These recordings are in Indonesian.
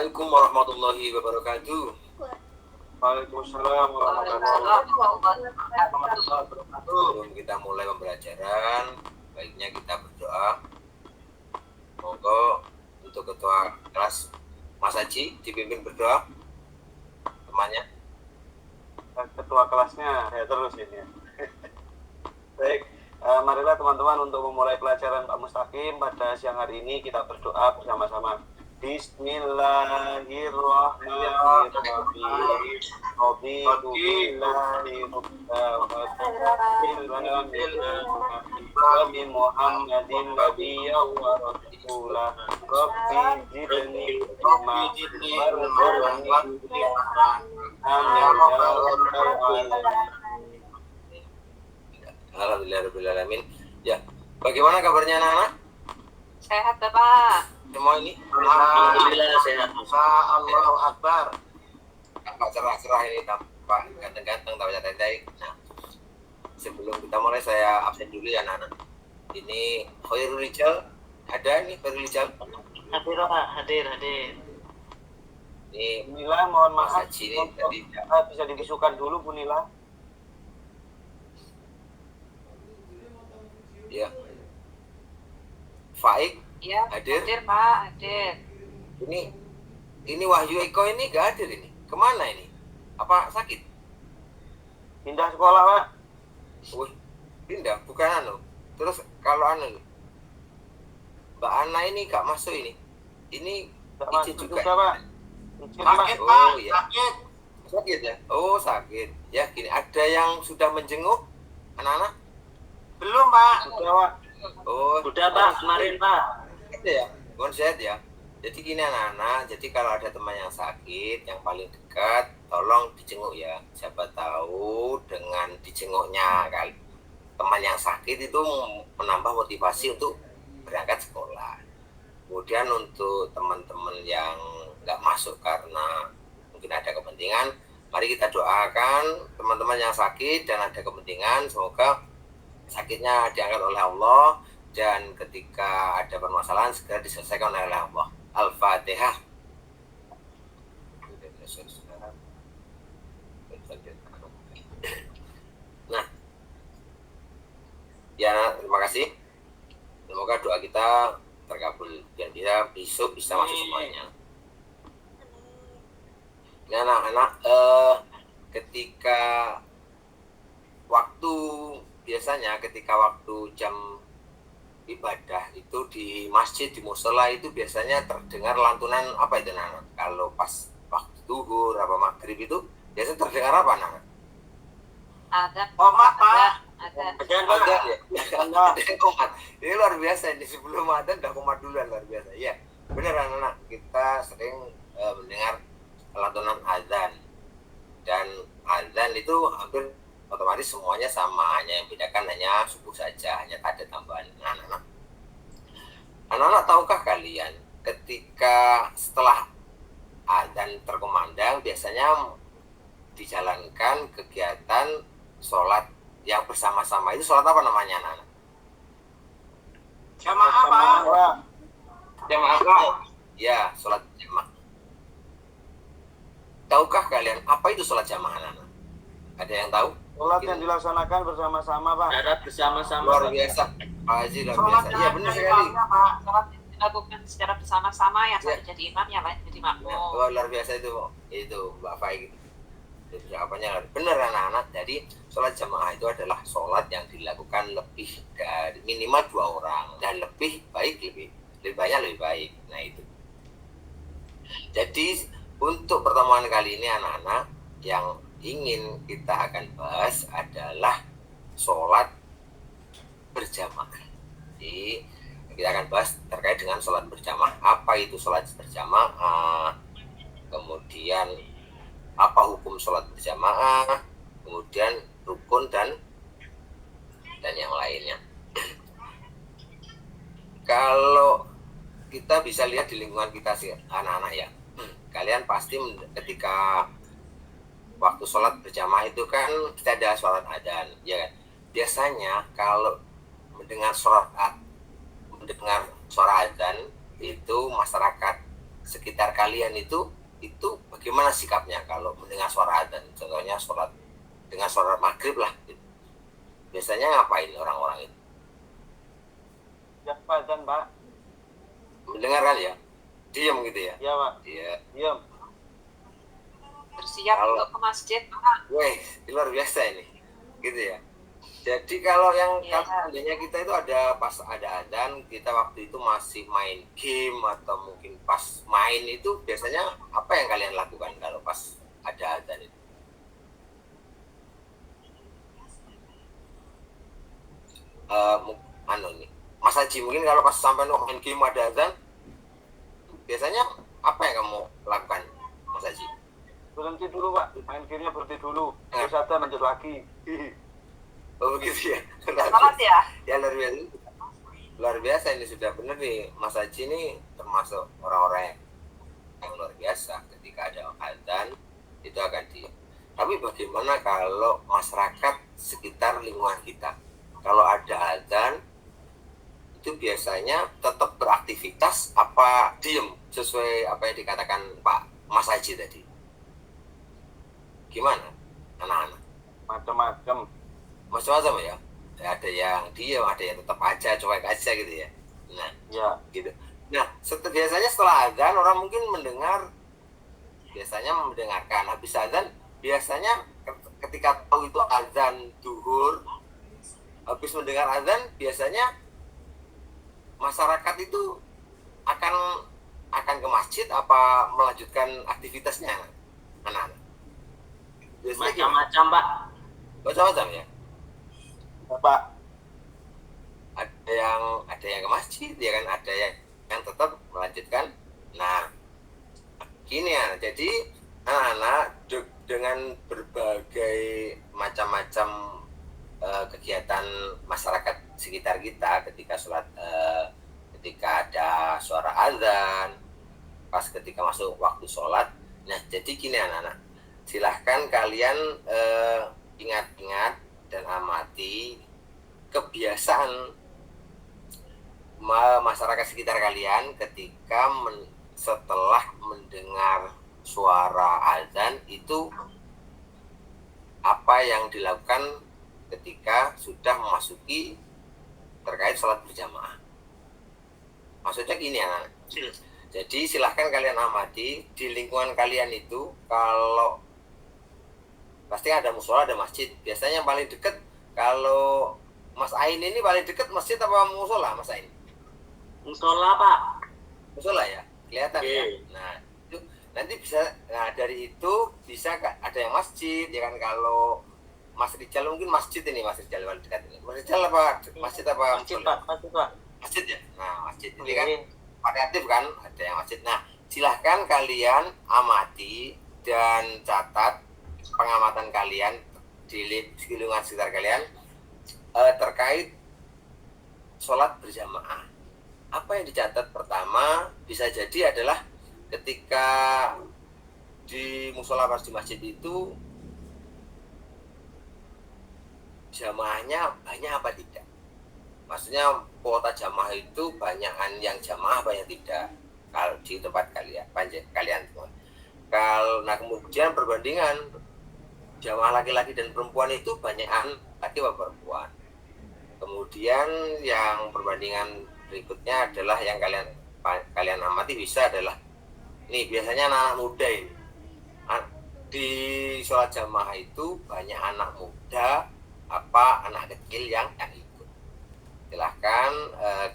Assalamualaikum warahmatullahi wabarakatuh. Waalaikumsalam warahmatullahi wabarakatuh. Sebelum kita mulai pembelajaran, baiknya kita berdoa. Monggo untuk ketua kelas Mas Haji dipimpin berdoa temannya. Ketua kelasnya saya terus ini. Baik, marilah teman-teman untuk memulai pelajaran Pak Mustaqim pada siang hari ini kita berdoa bersama-sama. Bismillahirrahmanirrahim. Raditu billahi Nabi Muhammadin nabiyyan wa rasulah. Rabbi zidni ilma warzuqni amin ya rabbal alamin. Alhamdulillahirabbil alamin. Ya, bagaimana kabarnya anak-anak? Sehat Bapak. Semua ini Alhamdulillah sehat. Allahu Akbar. tampak cerah-cerah ini, tampak ganteng-ganteng, tampak cantik. Nah, sebelum kita mulai saya absen dulu ya anak-anak. Ini Khairul Rijal, ada nih Khairul Rijal. Hadir Pak, hadir. Ini Nila mohon Mas maaf. Haji ini tadi Bisa dibisukan dulu Bu Nila. ya. Faik Iya, hadir. Pak, hadir. Ini Wahyu Eko ini gak hadir ini. Kemana ini? Apa sakit? Pindah sekolah, Pak. Wih, pindah, bukan anu. Terus kalau anu, Mbak Ana ini gak masuk ini. Ini Enggak izin masuk juga. juga, Pak. Izin, Pak. Sakit, Pak. Oh, iya. Sakit ya? Oh, sakit. Ya, gini, ada yang sudah menjenguk anak-anak? Belum, Pak. Sudah, Pak. Oh, Udah Pak, kemarin Pak. ada ya? Mohon sehat ya. Jadi gini anak-anak, jadi kalau ada teman yang sakit, yang paling dekat, tolong dijenguk ya. Siapa tahu dengan dijenguknya kali teman yang sakit itu menambah motivasi untuk berangkat sekolah. Kemudian untuk teman-teman yang nggak masuk karena mungkin ada kepentingan, mari kita doakan teman-teman yang sakit dan ada kepentingan, semoga sakitnya diangkat oleh Allah dan ketika ada permasalahan segera diselesaikan oleh Allah. Al-Fatihah. Nah, ya terima kasih. Semoga doa kita terkabul dan kita besok bisa masuk semuanya. Nah, anak-anak, ketika waktu biasanya ketika waktu jam ibadah itu di masjid, di musola itu biasanya terdengar lantunan apa itu anak? Kalau pas waktu zuhur apa maghrib itu biasanya terdengar apa anak? Ada. Komat, Pak. Ada. Ada ya? Ada komat. Ini luar biasa, ini sebelum ada udah komat duluan, luar biasa. Ya, benar anak-anak, kita sering mendengar lantunan azan dan azan itu hampir otomatis semuanya sama, hanya yang bedakan hanya subuh saja, hanya ada tambahan. Anak-anak tahukah kalian ketika setelah azan terkumandang biasanya dijalankan kegiatan sholat yang bersama-sama, itu sholat apa namanya anak-anak? Jamaah, Pak. Jamaah apa? Ya, sholat jamaah. Tahukah kalian apa itu sholat jamaah anak-anak? Ada yang tahu? Sholat yang dilaksanakan bersama-sama, Pak. Darat bersama-sama. Luar biasa, Pak Haji, luar biasa. Iya benar sekali. Sholat dilakukan secara bersama-sama, yang satu jadi imam, yang lain jadi makmum. Wah, luar biasa itu Mbak Faik. Itu jawabannya benar anak-anak. Jadi sholat jamaah itu adalah sholat yang dilakukan lebih dari minimal 2 orang dan lebih banyak lebih baik. Nah itu. Jadi untuk pertemuan kali ini anak-anak, yang ingin kita akan bahas adalah sholat berjamaah. Jadi kita akan bahas terkait dengan sholat berjamaah. Apa itu sholat berjamaah? Kemudian apa hukum sholat berjamaah? Kemudian rukun dan yang lainnya. Kalau kita bisa lihat di lingkungan kita sih anak-anak ya, kalian pasti ketika waktu sholat berjamaah itu kan kita ada sholat adzan, ya kan? Biasanya kalau mendengar suara adzan itu masyarakat sekitar kalian itu bagaimana sikapnya kalau mendengar suara adzan? Contohnya sholat dengan suara maghrib lah gitu. Biasanya ngapain orang-orang itu? Ya, Pak Adzan, Pak. Mendengarkan ya? Diam gitu ya? Iya, Pak. Iya. Diam. Bersiap Kalau- untuk ke masjid, Pak. Weh, luar biasa ini. Gitu ya. Jadi kalau yang Iya. kalau seandainya kita itu ada pas ada adzan, kita waktu itu masih main game atau mungkin pas main itu biasanya apa yang kalian lakukan kalau pas ada adzan itu? Nih, Mas Haji, mungkin kalau pas sampai main game ada adzan, biasanya apa yang kamu lakukan, Mas Haji? Berhenti dulu, Pak. Main gamenya berhenti dulu. Terus adzan lanjut lagi. Oh begitu ya. Sholat ya? Ya luar biasa ini sudah benar nih, Mas Haji ini termasuk orang-orang yang luar biasa. Ketika ada adzan itu akan tapi bagaimana kalau masyarakat sekitar lingkungan kita, kalau ada adzan itu biasanya tetap beraktivitas apa diem sesuai apa yang dikatakan Pak Mas Haji tadi? Gimana anak-anak? Macam-macam ya. Ada yang diem, ada yang tetap aja cuek aja gitu ya. Nah, Ya. gitu. Nah, biasanya setelah adzan orang mungkin mendengarkan. Habis adzan biasanya ketika tahu itu adzan duhur, habis mendengar adzan biasanya masyarakat itu akan ke masjid apa melanjutkan aktivitasnya, anak-anak? Biasanya gimana? Macam-macam, Pak. Macam-macam ya. Pak. Ada yang ke masjid ya kan, ada yang tetap melanjutkan. Nah, gini ya, jadi anak-anak dengan berbagai macam-macam kegiatan masyarakat sekitar kita ketika sholat, ketika ada suara azan, pas ketika masuk waktu sholat. Nah, jadi gini anak-anak, silahkan kalian ingat-ingat dan amati kebiasaan masyarakat sekitar kalian ketika setelah mendengar suara azan itu apa yang dilakukan ketika sudah memasuki terkait sholat berjamaah. Maksudnya gini anak. Jadi silahkan kalian amati di lingkungan kalian itu, kalau pasti ada musola, ada masjid. Biasanya yang paling dekat, kalau Mas Ain ini paling dekat masjid apa musola, Mas Ain? Musola, Pak. Musola ya, kelihatan ya. Oke. Nah, itu nanti bisa, nah dari itu bisa ada yang masjid ya kan. Kalau Mas Rijal mungkin masjid ini, Mas Rijal paling dekat ini. Mas Rijal apa masjid apa Masjid, musola? Pak. Masjid, Pak. Masjid ya. Nah, masjid ini kan Oke. variatif kan, ada yang masjid. Nah, silahkan kalian amati dan catat pengamatan kalian di lingkungan sekitar kalian terkait sholat berjamaah. Apa yang dicatat pertama bisa jadi adalah ketika di musola pas di masjid itu jamaahnya banyak apa tidak. Maksudnya kuota jamaah itu banyakan yang jamaah banyak tidak kalau di tempat kalian semua. Nah kemudian perbandingan jamaah laki-laki dan perempuan itu banyakan laki atau perempuan. Kemudian yang perbandingan berikutnya adalah yang kalian amati bisa adalah nih biasanya anak muda ini di sholat jamaah itu banyak anak muda apa anak kecil yang ikut. Silahkan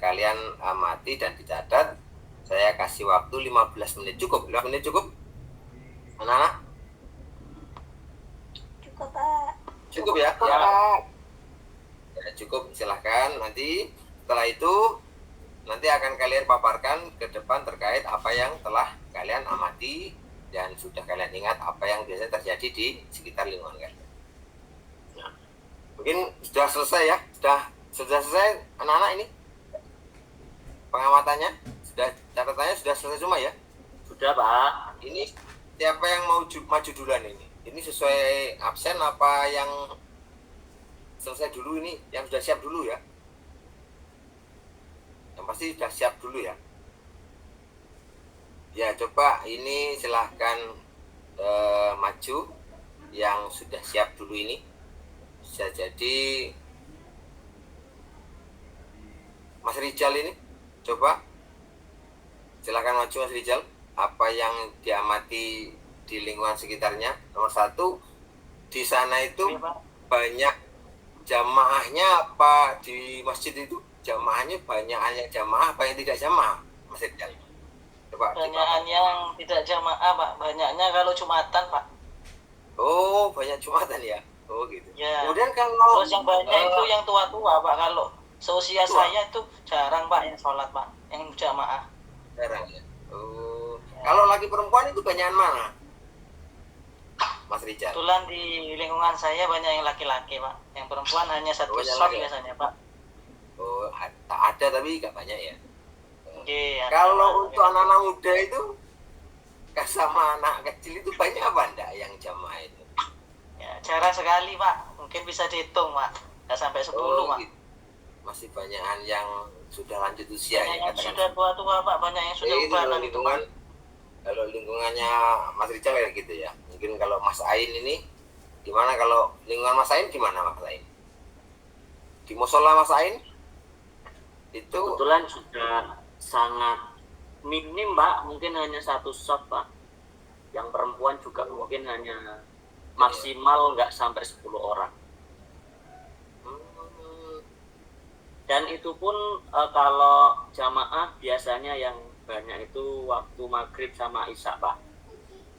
kalian amati dan dicatat. Saya kasih waktu 15 menit cukup. 15 menit cukup anak-anak? Cukup, Pak. Cukup ya? Cukup, Ya. Pak. Ya, cukup, silahkan. Nanti setelah itu nanti akan kalian paparkan ke depan terkait apa yang telah kalian amati dan sudah kalian ingat apa yang biasanya terjadi di sekitar lingkungan kalian. Nah, mungkin sudah selesai ya? Sudah selesai anak-anak ini? Pengamatannya? Catatannya sudah selesai semua ya? Sudah, Pak. Ini siapa yang mau maju duluan ini? Ini sesuai absen apa yang selesai dulu ini? Yang sudah siap dulu ya? Yang pasti sudah siap dulu ya? Ya, coba ini silahkan maju yang sudah siap dulu ini. Bisa jadi Mas Rijal ini, coba silahkan maju Mas Rijal. Apa yang diamati di lingkungan sekitarnya? Nomor satu, di sana itu Iya, Pak. banyak jamaahnya apa di masjid itu? Jamaahnya banyak jamaah apa yang tidak jamaah, Mas Rijal? Coba Banyakan yang tidak jamaah, Pak. Banyaknya kalau Jumatan, Pak. Oh, banyak Jumatan ya? Oh, gitu. Ya. Kemudian kalau Terus yang banyak itu yang tua-tua, Pak. Kalau seusia tua. saya itu jarang, Pak, yang sholat, Pak. Yang jamaah. Jarang ya. Oh. Kalau laki perempuan itu banyakan mana? Mas Rijal. Kebetulan di lingkungan saya banyak yang laki-laki, Pak. Yang perempuan hanya satu Banyak shot laki-laki. biasanya, Pak. Oh, ada tapi nggak banyak ya. Oke, Kalau untuk anak-anak muda itu sama anak kecil itu banyak apa enggak yang jamaah itu? ya, jarang sekali, Pak. Mungkin bisa dihitung, Pak. Nggak sampai 10, Pak. Gitu. Masih banyakan yang sudah lanjut usia Banyak ya, yang katakan. sudah tua-tua, Pak. Banyak yang sudah Itu kalau ubanan itu, Pak. lingkungannya Mas Rijal kayak gitu ya. Mungkin kalau Mas Ain ini gimana, kalau lingkungan Mas Ain gimana Mas Ain? Di musola Mas Ain itu Kebetulan sudah sangat minim, Pak. Mungkin hanya satu shot, Pak. Yang perempuan juga mungkin hanya maksimal nggak sampai 10 orang. Dan itu pun kalau jamaah biasanya yang banyak itu waktu maghrib sama isya, Pak.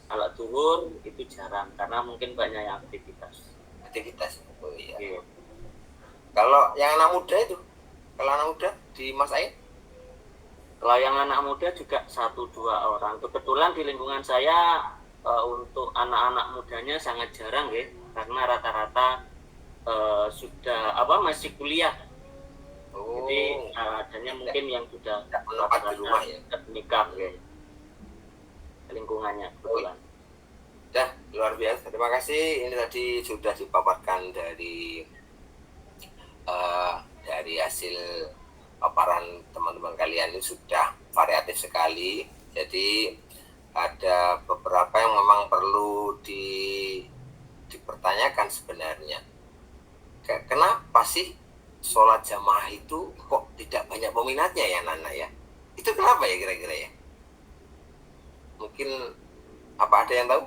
Kalau zuhur itu jarang karena mungkin banyak yang aktivitas. Oh iya. Iya. Kalau yang anak muda itu, kalau anak muda di Mas Ain? Kalau yang anak muda juga 1-2 orang. Kebetulan di lingkungan saya untuk anak-anak mudanya sangat jarang ya, karena rata-rata sudah masih kuliah. Oh, Jadi adanya mungkin yang sudah tidak menetap di rumah ya. sudah menikah ya. Lingkungannya kebetulan. Dah, luar biasa. Terima kasih. Ini tadi sudah dipaparkan dari hasil paparan teman-teman kalian, ini sudah variatif sekali. Jadi ada beberapa yang memang perlu dipertanyakan sebenarnya. Kenapa sih sholat jamaah itu kok tidak banyak peminatnya ya Nana ya? Itu kenapa ya kira-kira ya? Mungkin apa ada yang tahu?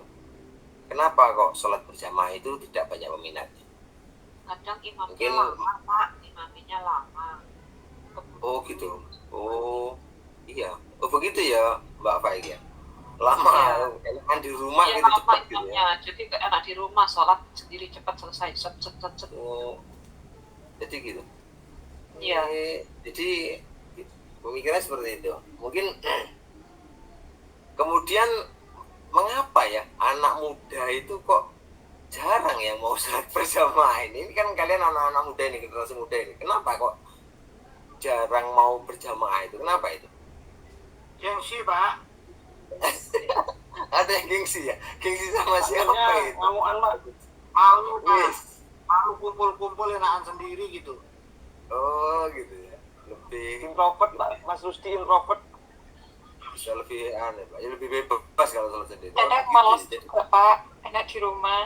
Kenapa kok sholat berjamaah itu tidak banyak peminatnya? Kadang imamnya Mungkin- lama, Pak. Imamnya lama. Oh gitu. Oh iya. Oh begitu ya Mbak Faik ya. Lama. Kan di rumah Iya, gitu lama cepat gitu ya. imamnya. Jadi enak di rumah, sholat sendiri cepat selesai. Set, set, set, set. Oh, jadi gitu. Iya. Jadi pemikirannya seperti itu. Mungkin kemudian mengapa ya anak muda itu kok jarang yang mau sholat berjamaah ini? Ini kan kalian anak-anak muda ini, generasi muda ini. Kenapa kok jarang mau berjamaah itu? Kenapa itu? Gengsi, Pak. Ada yang gengsi ya? Gengsi sama siapa Akhirnya itu? ngamuan, Pak. Malu, Pak. Yes. Malu kumpul-kumpul enakan sendiri gitu. Oh gitu ya. Lebih Introvert, Pak. Mas Rusti introvert. bisa lebih aneh Pak. Ya, lebih bebas kalau sholat sendiri. Kadang Gitu, malas jadi juga, Pak. Enak di rumah.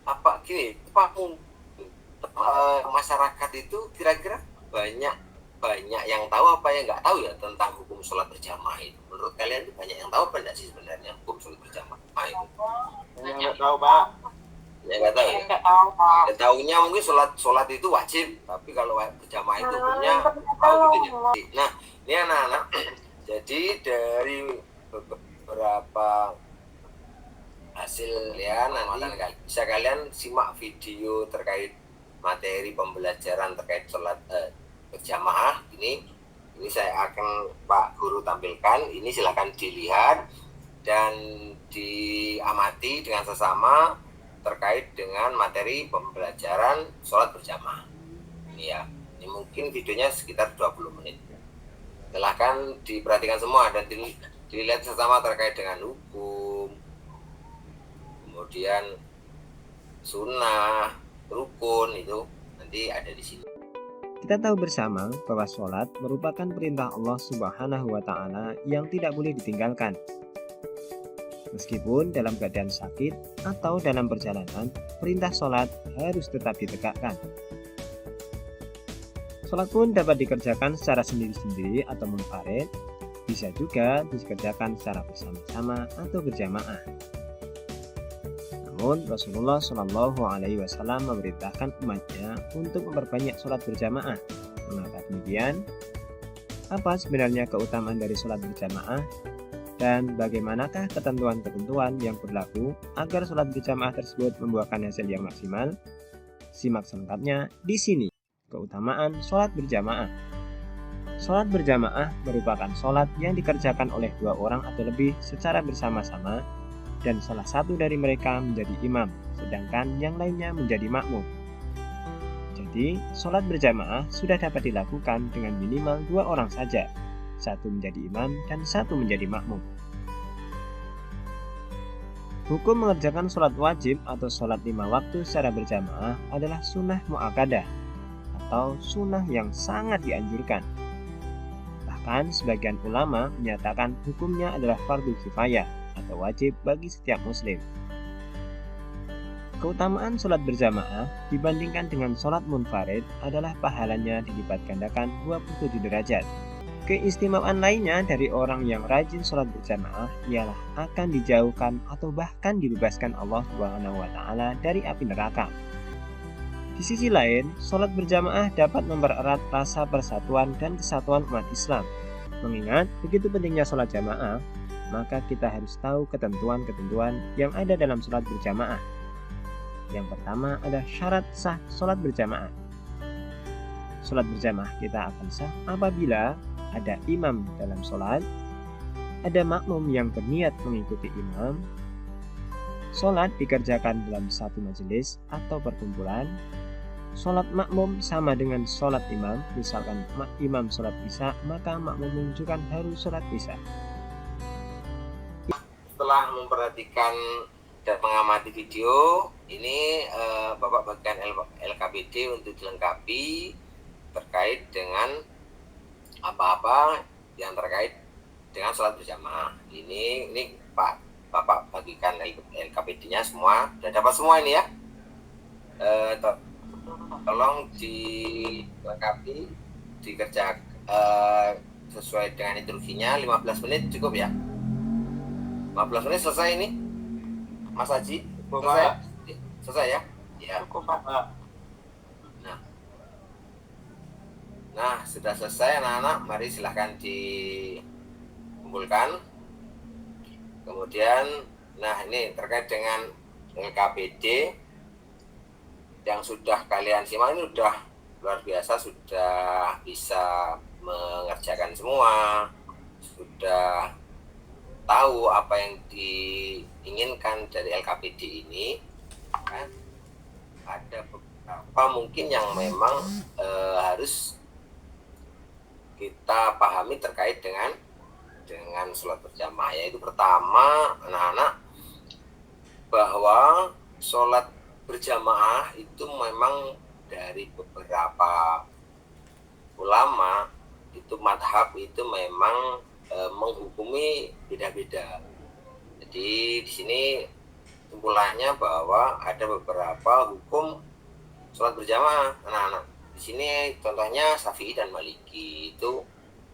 apa gini, masyarakat itu kira-kira banyak yang tahu apa yang nggak tahu ya tentang hukum sholat berjamaah itu? Menurut kalian itu banyak yang tahu apa enggak sih sebenarnya hukum sholat berjamaah itu? Yang nggak tahu, Pak. Ya nggak tahu ya. Enggak tahu, Pak. Ya, tahunya mungkin sholat itu wajib, tapi kalau berjamaah itu hukumnya tahu gitu ya. Nah ini anak-anak, jadi dari beberapa hasil kalian nanti bisa kalian simak video terkait materi pembelajaran terkait sholat berjamaah ini saya akan Pak Guru tampilkan. Ini silakan dilihat dan diamati dengan sesama terkait dengan materi pembelajaran sholat berjamaah ini ya. Ini mungkin videonya sekitar 20 menit. Silahkan diperhatikan semua dan dilihat sesama terkait dengan hukum, kemudian sunnah, rukun, itu nanti ada di sini. Kita tahu bersama bahwa sholat merupakan perintah Allah Subhanahu wa Ta'ala yang tidak boleh ditinggalkan. Meskipun dalam keadaan sakit atau dalam perjalanan, perintah sholat harus tetap ditegakkan. Sholat pun dapat dikerjakan secara sendiri-sendiri atau munfarid, bisa juga dikerjakan secara bersama-sama atau berjamaah. Namun Rasulullah Shallallahu Alaihi Wasallam memerintahkan umatnya untuk memperbanyak sholat berjamaah. Mengapa demikian? Apa sebenarnya keutamaan dari sholat berjamaah? Dan bagaimanakah ketentuan-ketentuan yang berlaku agar sholat berjamaah tersebut membuahkan hasil yang maksimal? Simak selengkapnya di sini. Keutamaan sholat berjamaah. Sholat berjamaah merupakan sholat yang dikerjakan oleh 2 orang atau lebih secara bersama-sama, dan salah satu dari mereka menjadi imam, sedangkan yang lainnya menjadi makmum. Jadi, sholat berjamaah sudah dapat dilakukan dengan minimal 2 orang saja, satu menjadi imam dan satu menjadi makmum. Hukum mengerjakan sholat wajib atau sholat 5 waktu secara berjamaah adalah sunnah mu'akkadah atau sunnah yang sangat dianjurkan. Bahkan sebagian ulama menyatakan hukumnya adalah fardu kifayah atau wajib bagi setiap muslim. Keutamaan sholat berjamaah dibandingkan dengan sholat munfarid adalah pahalanya dilipat gandakan 27 derajat. Keistimewaan lainnya dari orang yang rajin sholat berjamaah ialah akan dijauhkan atau bahkan dibebaskan Allah Subhanahu wa Ta'ala dari api neraka. Di sisi lain, sholat berjamaah dapat mempererat rasa persatuan dan kesatuan umat Islam. Mengingat begitu pentingnya sholat jamaah, maka kita harus tahu ketentuan-ketentuan yang ada dalam sholat berjamaah. Yang pertama adalah syarat sah sholat berjamaah. Sholat berjamaah kita akan sah apabila ada imam dalam sholat, ada makmum yang berniat mengikuti imam, sholat dikerjakan dalam satu majelis atau perkumpulan, sholat makmum sama dengan sholat imam, misalkan imam sholat isya, maka makmum menunjukkan harus sholat isya. Setelah memperhatikan dan mengamati video ini, Bapak bagikan LKPD untuk dilengkapi terkait dengan apa-apa yang terkait dengan sholat berjamaah. Ini Pak Bapak bagikan LKPD-nya semua, sudah dapat semua ini ya. Tolong dilengkapi, dikerjakan sesuai dengan instruksinya. 15 menit cukup ya. 15 menit selesai ini, Mas Haji? Selesai ya? Ya. Cukup, Pak. Nah, sudah selesai anak-anak. Mari silahkan dikumpulkan. Kemudian, nah ini terkait dengan LKPD yang sudah kalian simak ini sudah luar biasa, sudah bisa mengerjakan semua, sudah tahu apa yang diinginkan dari LKPD ini. Kan? Ada beberapa mungkin yang memang harus kita pahami terkait dengan sholat berjamaah, yaitu pertama anak-anak bahwa sholat berjamaah itu memang dari beberapa ulama itu madhab itu memang menghukumi beda-beda. Jadi di sini kesimpulannya bahwa ada beberapa hukum sholat berjamaah anak-anak. Di sini contohnya Syafi'i dan Maliki itu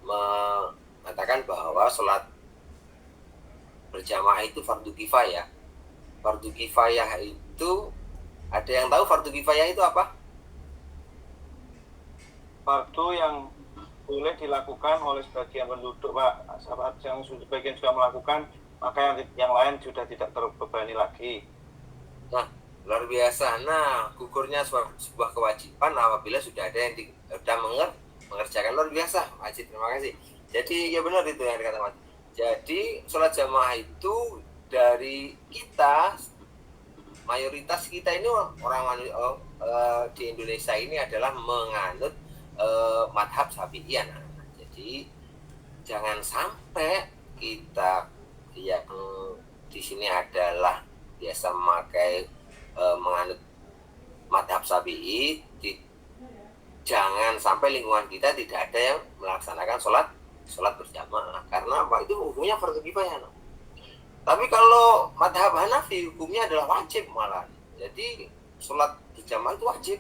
mengatakan bahwa sholat berjamaah itu fardu kifayah. Fardu kifayah itu, ada yang tahu fardu kifayah itu apa? Fardu yang boleh dilakukan oleh sebagian penduduk, Pak. Sahabat yang sebagian sudah melakukan, maka yang lain sudah tidak terbebani lagi. Nah, luar biasa. Nah, gugurnya sebuah kewajiban apabila sudah ada yang sudah mengerjakan. Luar biasa, Wajib. Terima kasih. Jadi ya benar itu yang dikatakan. Jadi sholat jamaah itu dari kita, mayoritas kita ini orang di Indonesia ini adalah menganut madhab Syafi'i. Jadi jangan sampai kita yang di sini adalah biasa memakai menganut madhab Syafi'i jangan sampai lingkungan kita tidak ada yang melaksanakan sholat berjamaah, karena apa? Itu hukumnya fardhu kifayah. Tapi kalau madhab Hanafi hukumnya adalah wajib malah. Jadi sholat berjamaah itu wajib.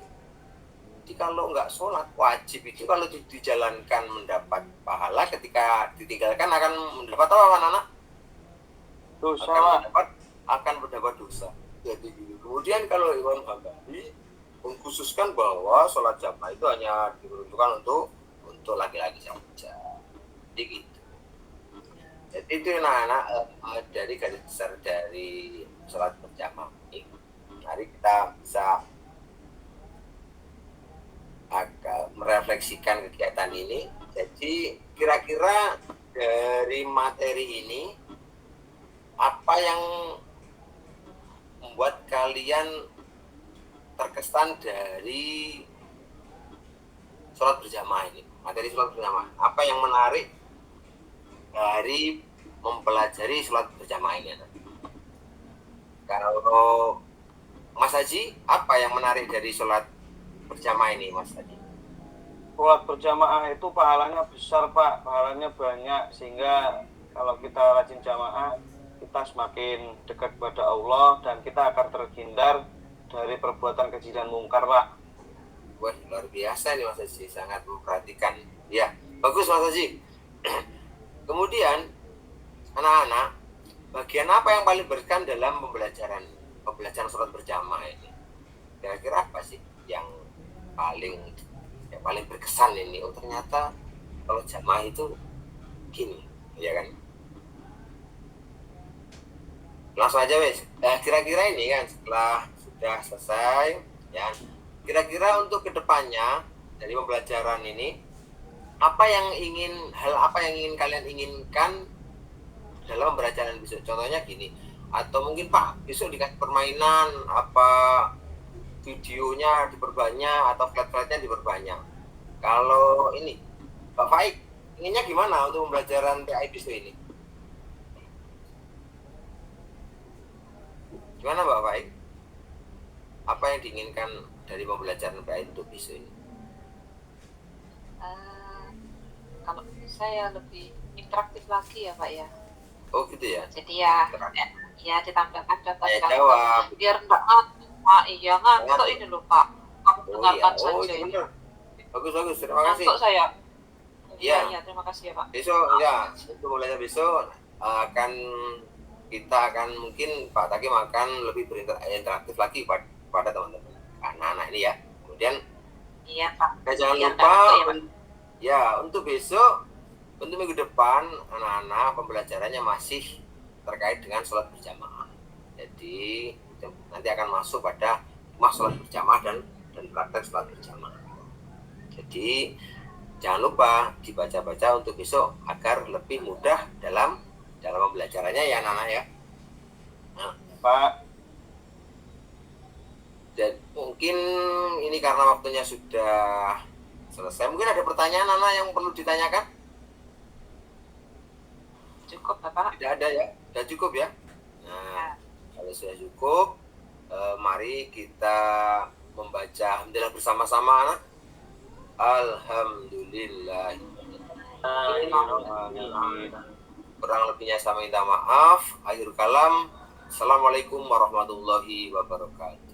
Jadi kalau nggak sholat wajib itu kalau dijalankan mendapat pahala, ketika ditinggalkan akan mendapat apa anak-anak? Dosa. Akan mendapat dosa. Jadi kemudian kalau Imam Hambali mengkhususkan bahwa sholat jamaah itu hanya diperuntukkan untuk laki-laki saja. Jadi gitu. Jadi itu anak-anak dari garis besar dari sholat berjamaah ini. Mari kita bisa agak merefleksikan kegiatan ini. Jadi kira-kira dari materi ini apa yang membuat kalian terkesan dari sholat berjamaah ini, materi sholat berjamaah? Apa yang menarik dari mempelajari sholat berjamaah ini? Kalau Mas Haji, apa yang menarik dari sholat berjamaah ini, Mas Haji? Sholat berjamaah itu pahalanya besar, Pak. Pahalanya banyak, sehingga kalau kita rajin jamaah, kita semakin dekat kepada Allah dan kita akan terhindar dari perbuatan keji dan mungkar, Pak. Wah, luar biasa nih Mas Haji, sangat memperhatikan. Ya, bagus Mas Haji. Kemudian, anak-anak, bagian apa yang paling berkesan dalam pembelajaran sholat berjamaah ini? Kira-kira apa sih yang paling berkesan ini? Oh, ternyata kalau jamaah itu gini, ya kan? Langsung aja wes. Kira-kira ini kan setelah sudah selesai, ya. Kira-kira untuk kedepannya dari pembelajaran ini, hal apa yang ingin kalian inginkan dalam pembelajaran besok? Contohnya gini, atau mungkin Pak besok dikasih permainan, apa videonya diperbanyak atau flat-flatnya diperbanyak. Kalau ini Pak Faik inginnya gimana untuk pembelajaran PAI besok ini? Gimana Pak Faik? Apa yang diinginkan dari pembelajaran PAI untuk besok ini? Kalau saya lebih interaktif lagi ya Pak ya. Oh gitu ya. Jadi ya ditambahkan Saya contoh-contoh jawab. biar enggak ngantuk Pak. Iya ngantuk ini loh Pak. Kamu dengarkan Oh saja iya ini. benar. Bagus, terima kasih. Ngantuk saya. Iya. Iya, terima kasih ya Pak. Besok ya, untuk mulai besok kita akan mungkin Pak Takim akan lebih berinteraktif lagi pada teman-teman anak-anak ini ya. Kemudian Iya Pak. jangan Iya, lupa ngantuk ya, Pak. ya untuk besok, untuk minggu depan anak-anak pembelajarannya masih terkait dengan sholat berjamaah. Jadi nanti akan masuk pada sholat berjamaah dan praktek sholat berjamaah. Jadi jangan lupa dibaca-baca untuk besok agar lebih mudah dalam pembelajarannya ya anak-anak ya. Nah, Pak, dan mungkin ini karena waktunya sudah selesai. Mungkin ada pertanyaan anak yang perlu ditanyakan? Cukup Bapak. Tidak ada ya? Sudah cukup ya? Nah, kalau sudah cukup, mari kita membaca alhamdulillah bersama-sama anak. Alhamdulillah. Kurang lebihnya saya minta maaf. Akhir kalam. Assalamualaikum warahmatullahi wabarakatuh.